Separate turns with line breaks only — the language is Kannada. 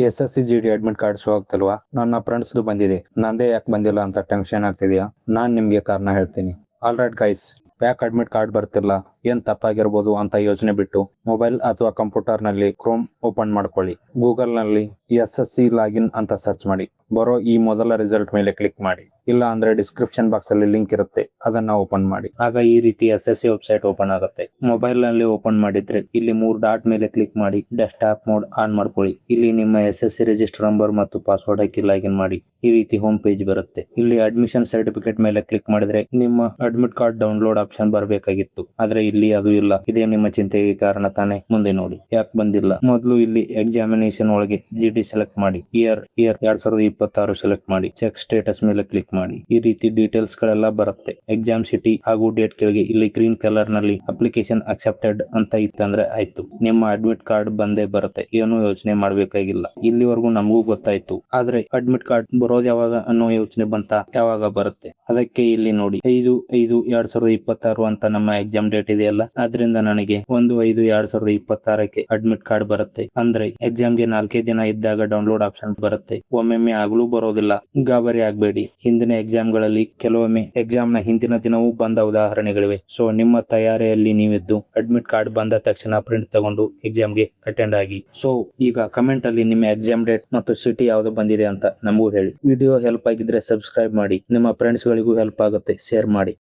SSC GD admit card show ಆಗ್ತಲ್ವಾ? ನನ್ನ ಫ್ರೆಂಡ್ಸ್ದು ಬಂದಿದೆ, ನಂದೇ ಯಾಕೆ ಬಂದಿಲ್ಲ ಅಂತ ಟೆನ್ಷನ್ ಆಗ್ತಿದ್ಯಾ? ನಾನ್ ನಿಮ್ಗೆ ಕಾರಣ ಹೇಳ್ತೀನಿ. ಆಲ್ರೈಟ್ ಗೈಸ್, ಯಾಕೆ ಅಡ್ಮಿಟ್ ಕಾರ್ಡ್ ಬರ್ತಿಲ್ಲ, ಏನ್ ತಪ್ಪಾಗಿರ್ಬೋದು ಅಂತ ಯೋಚನೆ ಬಿಟ್ಟು ಮೊಬೈಲ್ ಅಥವಾ ಕಂಪ್ಯೂಟರ್ ನಲ್ಲಿ ಕ್ರೋಮ್ ಓಪನ್ ಮಾಡ್ಕೊಳ್ಳಿ. ಗೂಗಲ್ ನಲ್ಲಿ SSC ಲಾಗಿನ್ ಅಂತ ಸರ್ಚ್ ಮಾಡಿ. ಬರೋ ಈ ಮೊದಲ ರಿಸಲ್ಟ್ ಮೇಲೆ ಕ್ಲಿಕ್ ಮಾಡಿ. ಇಲ್ಲ ಅಂದ್ರೆ ಡಿಸ್ಕ್ರಿಪ್ಷನ್ ಬಾಕ್ಸ್ ಅಲ್ಲಿ ಲಿಂಕ್ ಇರುತ್ತೆ, ಅದನ್ನ ಓಪನ್ ಮಾಡಿ. ಆಗ ಈ ರೀತಿ SSC ವೆಬ್ಸೈಟ್ ಓಪನ್ ಆಗುತ್ತೆ. ಮೊಬೈಲ್ ನಲ್ಲಿ ಓಪನ್ ಮಾಡಿದ್ರೆ ಇಲ್ಲಿ 3 ಡಾಟ್ ಮೇಲೆ ಕ್ಲಿಕ್ ಮಾಡಿ ಡೆಸ್ಕ್ಟಾಪ್ ಮೋಡ್ ಆನ್ ಮಾಡ್ಕೊಳ್ಳಿ. ಇಲ್ಲಿ ನಿಮ್ಮ SSC ರಿಜಿಸ್ಟರ್ ನಂಬರ್ ಮತ್ತು ಪಾಸ್ವರ್ಡ್ ಹಾಕಿ ಲಾಗಿನ್ ಮಾಡಿ. ಈ ರೀತಿ ಹೋಮ್ ಪೇಜ್ ಬರುತ್ತೆ. ಇಲ್ಲಿ ಅಡ್ಮಿಷನ್ ಸರ್ಟಿಫಿಕೇಟ್ ಮೇಲೆ ಕ್ಲಿಕ್ ಮಾಡಿದ್ರೆ ನಿಮ್ಮ ಅಡ್ಮಿಟ್ ಕಾರ್ಡ್ ಡೌನ್ಲೋಡ್ ಆಪ್ಷನ್ ಬರಬೇಕಾಗಿತ್ತು, ಆದ್ರೆ ಇಲ್ಲಿ ಅದು ಇಲ್ಲ. ಇದೇ ನಿಮ್ಮ ಚಿಂತೆಗೆ ಕಾರಣ ತಾನೆ? ಮುಂದೆ ನೋಡಿ ಯಾಕೆ ಬಂದಿಲ್ಲ. ಮೊದಲು ಇಲ್ಲಿ ಎಕ್ಸಾಮಿನೇಷನ್ ಒಳಗೆ GD ಸೆಲೆಕ್ಟ್ ಮಾಡಿ. ಇಯರ್ 2026 ಸೆಲೆಕ್ಟ್ ಮಾಡಿ. ಚೆಕ್ ಸ್ಟೇಟಸ್ ಮೇಲೆ ಕ್ಲಿಕ್ ಮಾಡಿ. ಈ ರೀತಿ ಡೀಟೇಲ್ಸ್ ಗಳೆಲ್ಲ ಬರುತ್ತೆ. ಎಕ್ಸಾಮ್ ಸಿಟಿ ಹಾಗೂ ಡೇಟ್ ಕೆಳಗೆ ಇಲ್ಲಿ ಗ್ರೀನ್ ಕಲರ್ ನಲ್ಲಿ ಅಪ್ಲಿಕೇಶನ್ ಅಕ್ಸೆಪ್ಟೆಡ್ ಅಂತ ಇತ್ತಂದ್ರೆ ಆಯ್ತು, ನಿಮ್ಮ ಅಡ್ಮಿಟ್ ಕಾರ್ಡ್ ಬಂದೇ ಬರುತ್ತೆ. ಏನು ಯೋಚನೆ ಮಾಡ್ಬೇಕಾಗಿಲ್ಲ. ಇಲ್ಲಿವರೆಗೂ ನಮಗೂ ಗೊತ್ತಾಯ್ತು, ಆದ್ರೆ ಅಡ್ಮಿಟ್ ಕಾರ್ಡ್ ಬರೋದು ಯಾವಾಗ ಅನ್ನೋ ಯೋಚನೆ ಬಂತ, ಯಾವಾಗ ಬರುತ್ತೆ? ಅದಕ್ಕೆ ಇಲ್ಲಿ ನೋಡಿ 5/5/2026 ಅಂತ ನಮ್ಮ ಎಕ್ಸಾಮ್ ಡೇಟ್ ಇದೆಯಲ್ಲ, ಆದ್ರಿಂದ ನನಗೆ 1/5/2026ಕ್ಕೆ ಅಡ್ಮಿಟ್ ಕಾರ್ಡ್ ಬರುತ್ತೆ. ಅಂದ್ರೆ ಎಕ್ಸಾಮ್ಗೆ 4 ದಿನ ಇದ್ದಾಗ ಡೌನ್ಲೋಡ್ ಆಪ್ಷನ್ ಬರುತ್ತೆ. ಒಮ್ಮೊಮ್ಮೆ ಆಗ್ಲೂ ಬರೋದಿಲ್ಲ, ಗಾಬರಿ ಆಗ್ಬೇಡಿ. ಹಿಂದಿನ ಎಕ್ಸಾಮ್ ಗಳಲ್ಲಿ ಕೆಲವೊಮ್ಮೆ ಎಕ್ಸಾಮ್ ನ ಹಿಂದಿನ ದಿನವೂ ಬಂದ ಉದಾಹರಣೆಗಳಿವೆ. ಸೊ ನಿಮ್ಮ ತಯಾರಿಯಲ್ಲಿ ನೀವಿದ್ದು ಅಡ್ಮಿಟ್ ಕಾರ್ಡ್ ಬಂದ ತಕ್ಷಣ ಪ್ರಿಂಟ್ ತಗೊಂಡು ಎಕ್ಸಾಮ್ಗೆ ಅಟೆಂಡ್ ಆಗಿ. ಸೊ ಈಗ ಕಮೆಂಟ್ ಅಲ್ಲಿ ನಿಮ್ಮ ಎಕ್ಸಾಮ್ ಡೇಟ್ ಮತ್ತು ಸಿಟಿ ಯಾವ್ದು ಬಂದಿದೆ ಅಂತ ನಮಗೂ ಹೇಳಿ. ವಿಡಿಯೋ ಹೆಲ್ಪ್ ಆಗಿದ್ರೆ ಸಬ್ಸ್ಕ್ರೈಬ್ ಮಾಡಿ. ನಿಮ್ಮ ಫ್ರೆಂಡ್ಸ್ ಗಳಿಗೂ ಹೆಲ್ಪ್ ಆಗುತ್ತೆ, ಶೇರ್ ಮಾಡಿ.